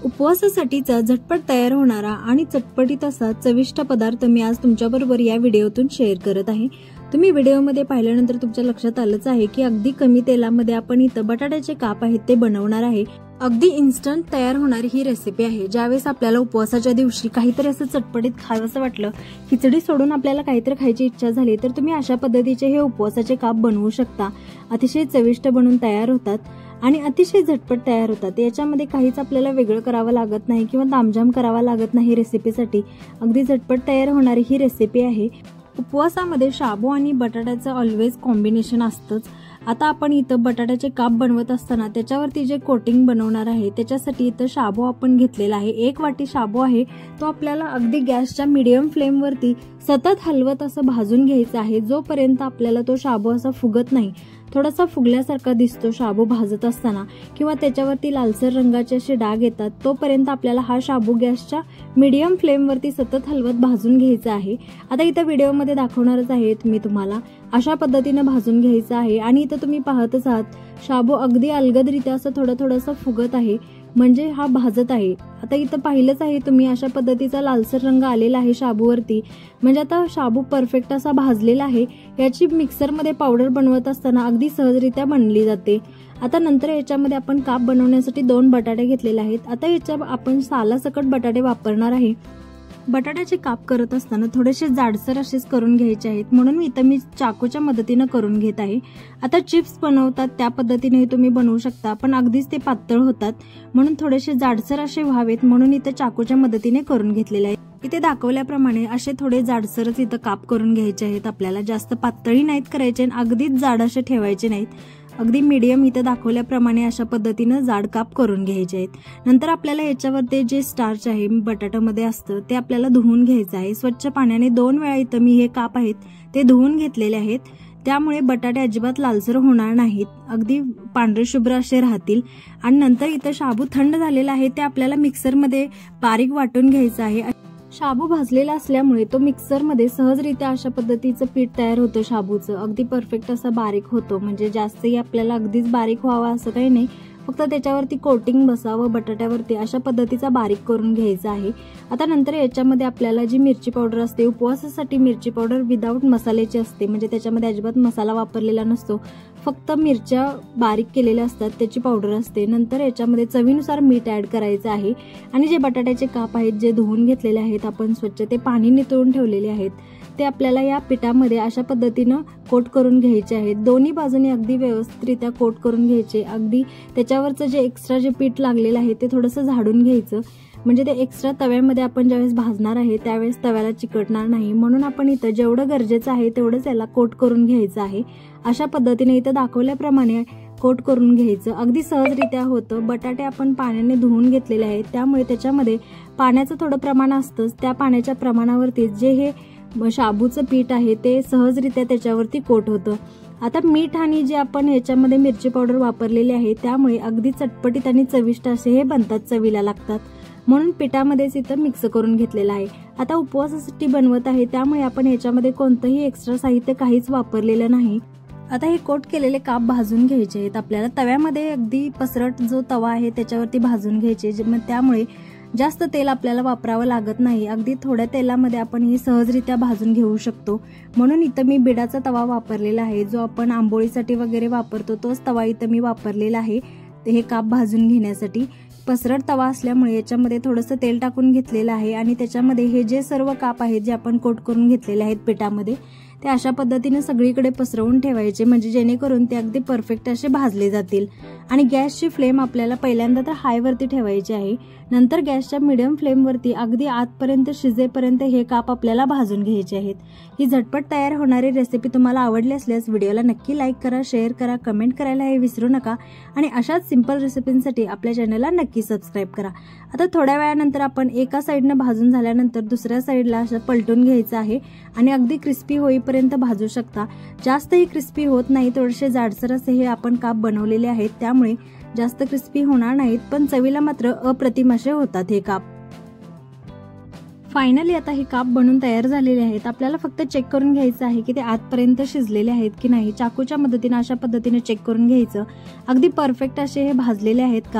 उपवासासाठीचा झटपट तयार होणारा आणि चटपटीत असा चविष्ट पदार्थ मी आज तुमच्याबरोबर या व्हिडिओतून शेअर करत आहे। तुम्ही व्हिडिओमध्ये पाहिल्यानंतर तुमच्या लक्षात आलंच आहे की अगदी कमी तेलामध्ये आपण इथं बटाट्याचे काप आहेत ते बनवणार आहे। अगदी इन्स्टंट तयार होणारी ही रेसिपी आहे। ज्यावेळेस आपल्याला उपवासाच्या दिवशी काहीतरी असं चटपटीत खावंसं वाटलं, खिचडी सोडून आपल्याला काहीतरी खायची इच्छा झाली तर तुम्ही अशा पद्धतीचे हे उपवासाचे काप बनवू शकता। अतिशय चविष्ट बनून तयार होतात आणि अतिशय झटपट तयार होतात। याच्यामध्ये काहीच आपल्याला वेगळं करावं लागत नाही किंवा तामझाम करावा लागत नाही। रेसिपीसाठी अगदी झटपट तयार होणारी ही रेसिपी आहे। उपवासामध्ये शाबू आणि बटाट्याचं ऑलवेज कॉम्बिनेशन असतंच। आता आपण इथं बटाट्याचे काप बनवत असताना त्याच्यावरती जे कोटिंग बनवणार आहे त्याच्यासाठी इथं शाबू आपण घेतलेला आहे। 1 वाटी शाबू आहे, तो आपल्याला अगदी गॅसच्या मीडियम फ्लेम वरती सतत हलवत असं भाजून घ्यायचा आहे, जोपर्यंत आपल्याला तो शाबू असा फुगत नाही। थोडासा फुगल्यासारखा दिसतो शाबू भाजत असताना किंवा त्याच्यावरती लालसर रंगाचे असे डाग येतात, तोपर्यंत आपल्याला हा शाबू गॅसच्या मीडियम फ्लेम वरती सतत हलवत भाजून घ्यायचा आहे। आता इथं व्हिडिओमध्ये दाखवणारच आहे मी तुम्हाला, अशा पद्धतीने भाजून घ्यायचा आहे। आणि इथं तुम्ही पाहतच आहात शाबू अगदी अलगदरित्या असं थोडं फुगत आहे, म्हणजे हा भाजत आहे। आता इथं पाहिलंच आहे तुम्ही, अशा पद्धतीचा लालसर रंग आलेला आहे शाबूवरती, म्हणजे आता शाबू परफेक्ट असा भाजलेला आहे। याची मिक्सरमध्ये पावडर बनवत असताना अगदी सहजरित्या बनली जाते। आता नंतर याच्यामध्ये आपण काप बनवण्यासाठी 2 बटाटे घेतलेले आहेत। आता याच्या आपण सालासकट बटाटे वापरणार आहे। बटाट्याचे काप करत असताना थोडेसे जाडसर असेच करून घ्यायचे आहेत, म्हणून इथं मी चाकूच्या मदतीने करून घेत आहे। आता चिप्स बनवतात त्या पद्धतीने तुम्ही बनवू शकता, पण अगदीच ते पातळ होतात, म्हणून थोडेसे जाडसर असे व्हावेत म्हणून इथं चाकूच्या मदतीने करून घेतलेले आहे। इथे दाखवल्याप्रमाणे असे थोडे जाडसरच इथं काप करून घ्यायचे आहेत। आपल्याला जास्त पातळी नाहीत करायचे आणि अगदीच जाड असे ठेवायचे नाहीत, अगदी मीडियम इथं दाखवल्याप्रमाणे अशा पद्धतीने जाड काप करून घ्यायचे आहेत। नंतर आपल्याला याच्यावरती जे स्टार्च आहे बटाट्यामध्ये असतं ते आपल्याला धुवून घ्यायचं आहे। स्वच्छ पाण्याने 2 वेळा इथं मी हे काप आहेत ते धुवून घेतलेले आहेत, त्यामुळे बटाटे अजिबात लालसर होणार नाहीत, अगदी पांढरे शुभ्र असे राहतील। आणि नंतर इथं शाबू थंड झालेला आहे, ते आपल्याला मिक्सरमध्ये बारीक वाटून घ्यायचं आहे। शाबू भाजलेला असल्यामुळे तो मिक्सरमध्ये सहजरित्या अशा पद्धतीचं पीठ तयार होतं शाबूचं, अगदी परफेक्ट असा बारीक होतो। म्हणजे जास्तही आपल्याला अगदीच बारीक व्हावा असं काही नाही, फक्त त्याच्यावरती कोटिंग बसावं बटाट्यावरती, अशा पद्धतीचा बारीक करून घ्यायचा आहे। आता नंतर याच्यामध्ये आपल्याला जी मिरची पावडर असते, उपवासासाठी मिरची पावडर विदाऊट मसाल्याची असते, म्हणजे त्याच्यामध्ये अजिबात मसाला वापरलेला नसतो, फक्त मिरच्या बारीक केलेल्या असतात त्याची पावडर असते। नंतर याच्यामध्ये चवीनुसार मीठ ऍड करायचं आहे आणि जे बटाट्याचे काप आहेत जे धुवून घेतलेले आहेत आपण स्वच्छ, ते पाणी नितळून ठेवलेले आहेत, ते आपल्याला या पिठामध्ये अशा पद्धतीनं कोट करून घ्यायचे आहेत। दोन्ही बाजूने अगदी व्यवस्थितरित्या कोट करून घ्यायचे। अगदी त्याच्यावरचं जे एक्स्ट्रा जे पीठ लागलेलं आहे ते थोडंसं झाडून घ्यायचं, म्हणजे ते एक्स्ट्रा तव्यामध्ये आपण ज्यावेळेस भाजणार आहे त्यावेळेस तव्याला चिकटणार नाही, म्हणून आपण इथं जेवढं गरजेचं आहे तेवढंच याला कोट करून घ्यायचं आहे। अशा पद्धतीने इथं दाखवल्याप्रमाणे कोट करून घ्यायचं, अगदी सहजरित्या होतं। बटाटे आपण पाण्याने धुवून घेतलेले आहेत, त्यामुळे त्याच्यामध्ये पाण्याचं थोडं प्रमाण असतंच, त्या पाण्याच्या प्रमाणावरती जे हे शाबूचं पीठ आहे ते सहजरित्या त्याच्यावरती कोट होतं। आता मीठ आणि जे आपण याच्यामध्ये मिरची पावडर वापरलेली आहे त्यामुळे अगदी चटपटीत आणि चविष्ट असे हे बनतात, चवीला लागतात, म्हणून पिठामध्येच इथं मिक्स करून घेतलेलं आहे। आता उपवासासाठी बनवत आहे त्यामुळे आपण याच्यामध्ये कोणतंही एक्स्ट्रा साहित्य काहीच वापरलेलं नाही। आता हे कोट केलेले काप भाजून घ्यायचे आहेत आपल्याला तव्यामध्ये, अगदी पसरट जो तवा आहे त्याच्यावरती भाजून घ्यायचे, त्यामुळे जास्त तेल आपल्याला वापरावं लागत नाही, अगदी थोड्या तेलामध्ये आपण हे सहजरित्या भाजून घेऊ शकतो। म्हणून इथं मी बिडाचा तवा वापरलेला आहे, जो आपण आंबोळीसाठी वगैरे वापरतो तोच तवा इथं मी वापरलेला आहे हे काप भाजून घेण्यासाठी। पसरट तवा असल्यामुळे याच्यामध्ये थोडंसं तेल टाकून घेतलेलं आहे आणि त्याच्यामध्ये हे जे सर्व काप आहेत जे आपण कोट करून घेतलेले आहेत पिठामध्ये, ते अशा पद्धतीने सगळीकडे पसरवून ठेवायचे, म्हणजे जेणेकरून ते अगदी परफेक्ट असे भाजले जातील। आणि गॅसची फ्लेम आपल्याला पहिल्यांदा तर हाय वरती ठेवायची आहे, नंतर गॅसच्या मीडियम फ्लेम वरती अगदी आतपर्यंत शिजेपर्यंत हे काप आपल्याला भाजून घ्यायचे आहेत। ही झटपट तयार होणारी रेसिपी तुम्हाला आवडली असल्यास व्हिडिओला नक्की लाईक करा, शेअर करा, कमेंट करायला हे विसरू नका आणि अशाच सिंपल रेसिपींसाठी आपल्या चॅनलला नक्की सबस्क्राईब करा। आता थोड्या वेळानंतर आपण एका साईडने भाजून झाल्यानंतर दुसऱ्या साईडला असं पलटून घ्यायचं आहे आणि अगदी क्रिस्पी होईपर्यंत भाजू शकता। जास्तही क्रिस्पी होत नाही, थोडेसे जाडसर असे हे आपण काप बनवलेले आहेत, त्यामुळे जास्त क्रिस्पी होणार नाहीत, पण चवीला मात्र अप्रतिम असे होतात हे काप। फायनली आता हे काप बनून तयार झालेले आहेत। आपल्याला फक्त चेक करून घ्यायचं आहे की ते आतपर्यंत शिजलेले आहेत की नाही, चाकूच्या मदतीने अशा पद्धतीने चेक करून घ्यायचं। अगदी परफेक्ट असे हे भाजलेले आहेत काप,